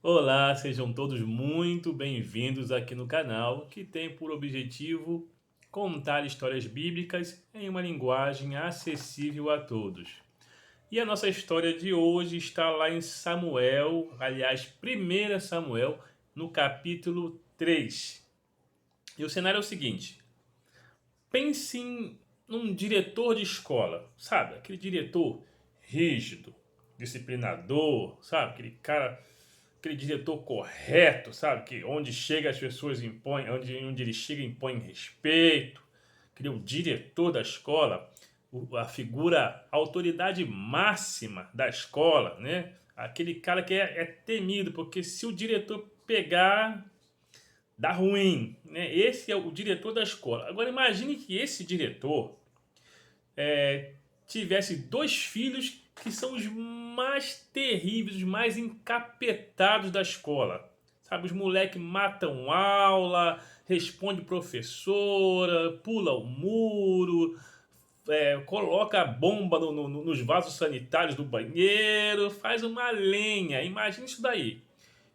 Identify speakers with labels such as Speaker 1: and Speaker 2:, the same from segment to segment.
Speaker 1: Olá, sejam todos muito bem-vindos aqui no canal, que tem por objetivo contar histórias bíblicas em uma linguagem acessível a todos. E a nossa história de hoje está lá em Samuel, aliás, 1 Samuel, no capítulo 3. E o cenário é o seguinte: pense num diretor de escola, sabe? Aquele diretor rígido, disciplinador, sabe? Aquele diretor correto, sabe? Que onde chega as pessoas impõem, onde ele chega impõe respeito. Aquele é o diretor da escola, a figura, a autoridade máxima da escola, né? Aquele cara que é temido, porque se o diretor pegar, dá ruim, né? Esse é o diretor da escola. Agora imagine que esse diretor tivesse dois filhos que são os mais terríveis, os mais encapetados da escola. Sabe, os moleques matam aula, responde professora, pula o muro, coloca a bomba nos vasos sanitários do banheiro, faz uma lenha. Imagina isso daí.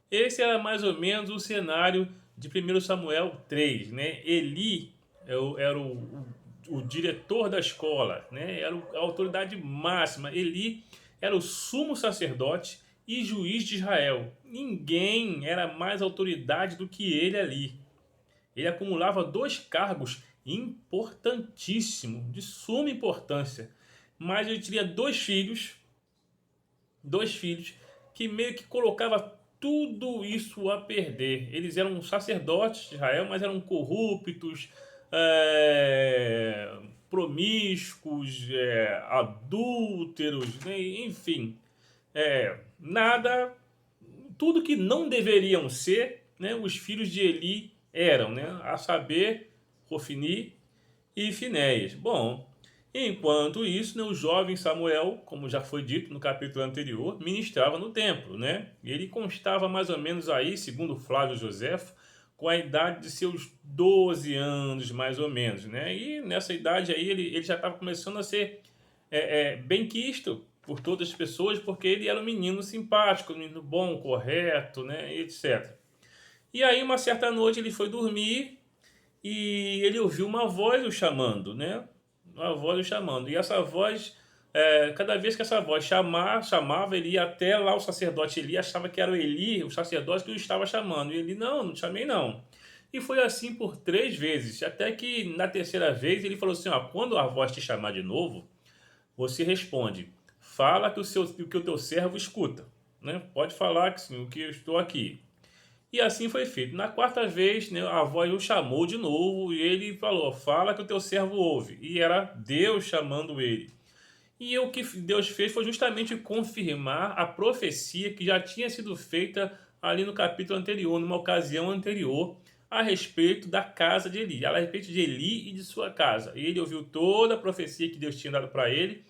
Speaker 1: Esse era mais ou menos o cenário de 1 Samuel 3, né? Eli era o diretor da escola, né? Era a autoridade máxima. Eli era o sumo sacerdote e juiz de Israel. Ninguém era mais autoridade do que ele ali. Ele acumulava dois cargos importantíssimos, de suma importância. Mas ele tinha dois filhos que meio que colocava tudo isso a perder. Eles eram sacerdotes de Israel, mas eram corruptos, promíscuos, adúlteros, né? Enfim, nada, tudo que não deveriam ser, né? Os filhos de Eli eram, né? A saber, Rofini e Finéias. Bom, enquanto isso, né, o jovem Samuel, como já foi dito no capítulo anterior, ministrava no templo, né? Ele constava mais ou menos aí, segundo Flávio Joséfo, com a idade de seus 12 anos, mais ou menos, né? E nessa idade aí ele já estava começando a ser bem quisto por todas as pessoas, porque ele era um menino simpático, um menino bom, correto, né, etc. E aí, uma certa noite, ele foi dormir e ele ouviu uma voz o chamando, né? Uma voz o chamando. E essa voz, cada vez que essa voz chamava, ele ia até lá, o sacerdote Eli, achava que era o Eli, o sacerdote que o estava chamando. E ele, não, não te chamei não. E foi assim por 3 vezes, até que na terceira vez ele falou assim, ó, quando a voz te chamar de novo, você responde, fala que o teu servo escuta, né? Pode falar que sim, o que eu estou aqui. E assim foi feito. Na quarta vez, né, a voz o chamou de novo e ele falou: fala que o teu servo ouve. E era Deus chamando ele. E o que Deus fez foi justamente confirmar a profecia que já tinha sido feita ali no capítulo anterior, numa ocasião anterior, a respeito da casa de Eli, a respeito de Eli e de sua casa. E ele ouviu toda a profecia que Deus tinha dado para ele.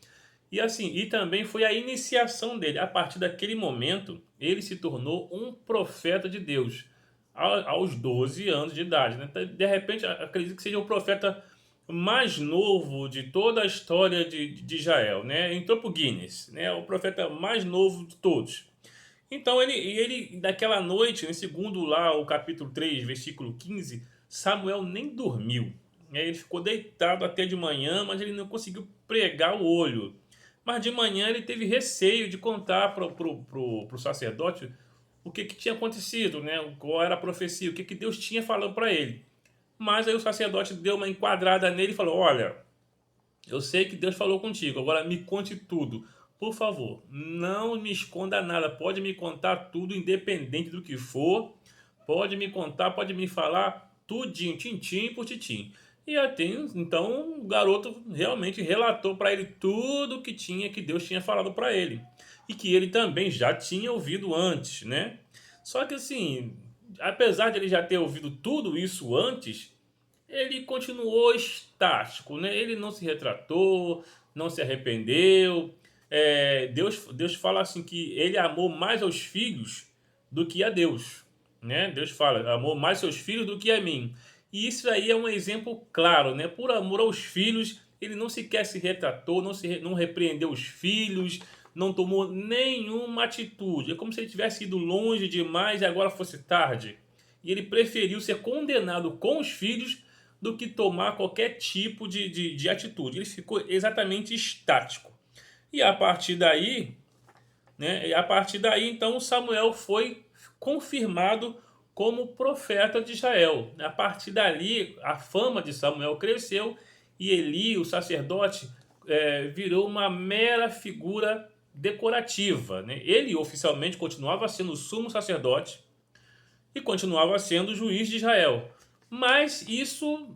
Speaker 1: E assim, e também foi a iniciação dele. A partir daquele momento, ele se tornou um profeta de Deus aos 12 anos de idade, né? De repente, acredito que seja o profeta mais novo de toda a história de Israel, né? Entrou para o Guinness, né? O profeta mais novo de todos. Então, ele daquela noite, em segundo lá, o capítulo 3 versículo 15, Samuel nem dormiu, né? Ele ficou deitado até de manhã, mas ele não conseguiu pregar o olho. Mas de manhã ele teve receio de contar pro sacerdote o que tinha acontecido, né? Qual era a profecia, o que Deus tinha falado para ele. Mas aí o sacerdote deu uma enquadrada nele e falou: olha, eu sei que Deus falou contigo, agora me conte tudo. Por favor, não me esconda nada. Pode me contar tudo, independente do que for. Pode me contar, pode me falar tudinho, tintim por tintim. E até então o garoto realmente relatou para ele tudo que Deus tinha falado para ele. E que ele também já tinha ouvido antes, né? Só que assim, apesar de ele já ter ouvido tudo isso antes, ele continuou estático, né? Ele não se retratou, não se arrependeu. Deus fala assim que ele amou mais aos filhos do que a Deus, né? Deus fala, amou mais seus filhos do que a mim. E isso aí é um exemplo claro, né? Por amor aos filhos, ele não sequer se retratou, não repreendeu os filhos, não tomou nenhuma atitude. É como se ele tivesse ido longe demais e agora fosse tarde. E ele preferiu ser condenado com os filhos do que tomar qualquer tipo de atitude. Ele ficou exatamente estático. E a partir daí, né, então, Samuel foi confirmado como profeta de Israel. A partir dali, a fama de Samuel cresceu e Eli, o sacerdote, virou uma mera figura decorativa, né? Ele oficialmente continuava sendo o sumo sacerdote e continuava sendo o juiz de Israel. Mas isso,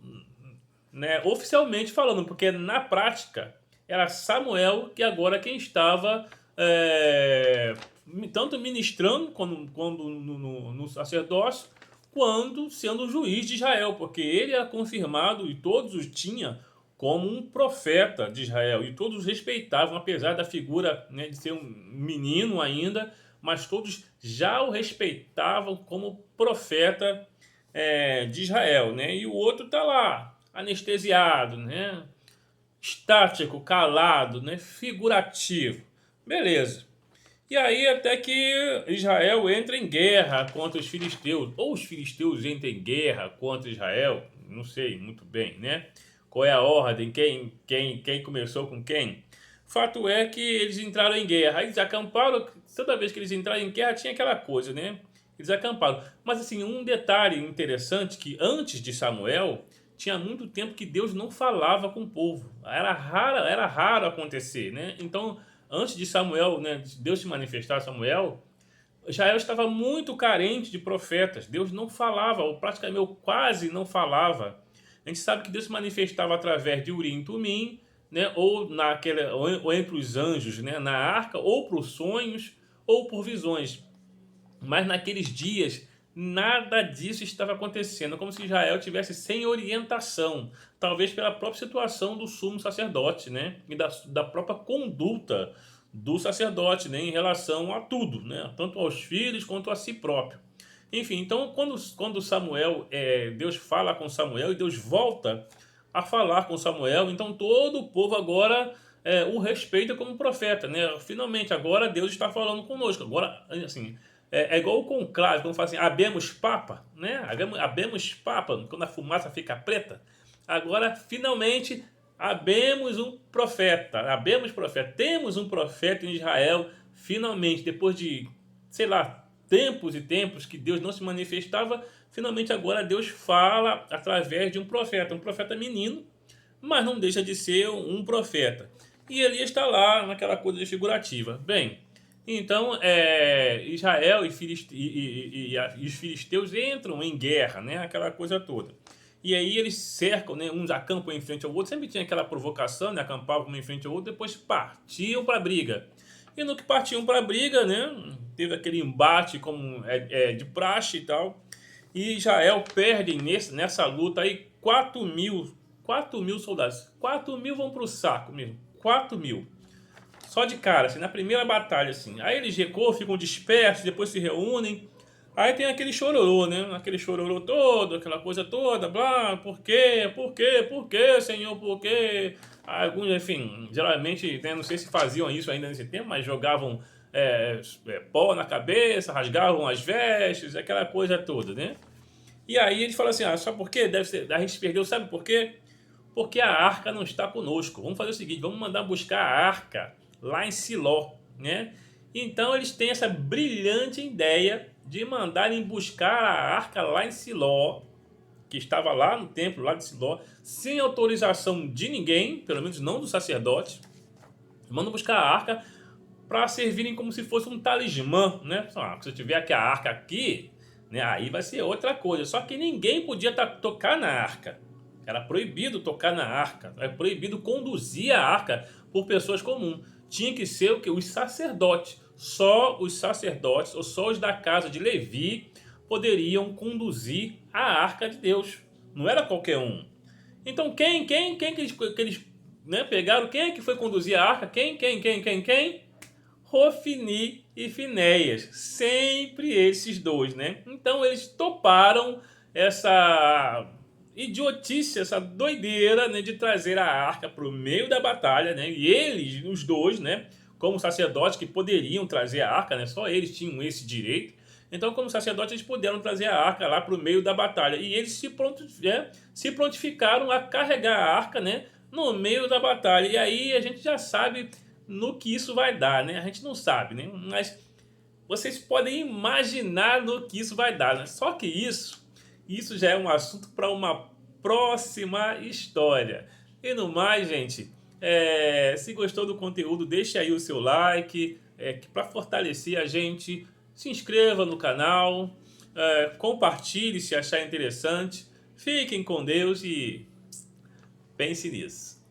Speaker 1: né, oficialmente falando, porque na prática era Samuel que agora quem estava tanto ministrando quando no sacerdócio, quanto sendo o juiz de Israel, porque ele era confirmado e todos os tinham como um profeta de Israel, e todos respeitavam, apesar da figura, né, de ser um menino ainda, mas todos já o respeitavam como profeta de Israel, né? E o outro está lá, anestesiado, né? Estático, calado, né? Figurativo. Beleza. E aí até que Israel entra em guerra contra os filisteus, ou os filisteus entram em guerra contra Israel, não sei muito bem, né? Qual é a ordem, quem começou com quem. Fato é que eles entraram em guerra, eles acamparam, toda vez que eles entraram em guerra tinha aquela coisa, né? Eles acamparam. Mas assim, um detalhe interessante que antes de Samuel, tinha muito tempo que Deus não falava com o povo. Era raro acontecer, né? Então, antes de Samuel, né, de Deus se manifestar a Samuel, Israel estava muito carente de profetas. Deus não falava, ou praticamente quase não falava. A gente sabe que Deus se manifestava através de Urim e Tumim, né, ou entre os anjos, né, na arca, ou por sonhos, ou por visões. Mas naqueles dias, nada disso estava acontecendo, como se Israel tivesse sem orientação, talvez pela própria situação do sumo sacerdote, né? E da própria conduta do sacerdote, né? Em relação a tudo, né? Tanto aos filhos quanto a si próprio. Enfim, então quando Samuel, Deus fala com Samuel e Deus volta a falar com Samuel, então todo o povo agora o respeita como profeta, né? Finalmente, agora Deus está falando conosco. Agora, assim, é igual o conclave, quando fala assim, habemos papa, né? Habemos papa, quando a fumaça fica preta. Agora, finalmente, habemos profeta. Temos um profeta em Israel, finalmente, depois de, sei lá, tempos e tempos que Deus não se manifestava, finalmente agora Deus fala através de um profeta menino, mas não deixa de ser um profeta. E ele está lá naquela coisa de figurativa. Bem, então Israel e os filisteus entram em guerra, né? Aquela coisa toda. E aí eles cercam, né? Uns acampam em frente ao outro. Sempre tinha aquela provocação, né? Acampavam um em frente ao outro, depois partiam para a briga. E no que partiam para a briga, né? Teve aquele embate como de praxe e tal. E Israel perde nessa luta aí 4.000 soldados. 4.000 vão para o saco mesmo. 4.000. Só de cara, assim, na primeira batalha, assim. Aí eles recuam, ficam dispersos, depois se reúnem. Aí tem aquele chororô, né? Aquele chororô todo, aquela coisa toda, blá, por quê? Por quê, Senhor? Por quê? Alguns, enfim, geralmente, né, não sei se faziam isso ainda nesse tempo, mas jogavam pó na cabeça, rasgavam as vestes, aquela coisa toda, né? E aí eles falam assim, sabe por quê? A gente perdeu, sabe por quê? Porque a arca não está conosco. Vamos fazer o seguinte, vamos mandar buscar a arca lá em Siló, né? Então eles têm essa brilhante ideia de mandarem buscar a arca lá em Siló, que estava lá no templo lá de Siló, sem autorização de ninguém, pelo menos não do sacerdote. Mandam buscar a arca para servirem como se fosse um talismã, né? Se eu tiver aqui a arca aqui, né, aí vai ser outra coisa. Só que ninguém podia tocar na arca. Era proibido tocar na arca. Era proibido conduzir a arca por pessoas comuns. Tinha que ser o que? Os sacerdotes. Só os sacerdotes, ou só os da casa de Levi, poderiam conduzir a arca de Deus. Não era qualquer um. Então quem que eles né, pegaram? Quem é que foi conduzir a arca? Quem? Hofni e Finéias. Sempre esses dois, né? Então eles toparam essa idiotice, essa doideira, né, de trazer a arca para o meio da batalha, né? E eles, os dois, né, como sacerdotes que poderiam trazer a arca, né? Só eles tinham esse direito. Então, como sacerdotes, eles puderam trazer a arca lá para o meio da batalha. E eles se prontificaram a carregar a arca, né, no meio da batalha. E aí a gente já sabe no que isso vai dar, né? A gente não sabe, né? Mas vocês podem imaginar no que isso vai dar, né? Só que isso já é um assunto para uma próxima história. E no mais, gente, se gostou do conteúdo, deixe aí o seu like, para fortalecer a gente. Se inscreva no canal, compartilhe se achar interessante. Fiquem com Deus e pense nisso.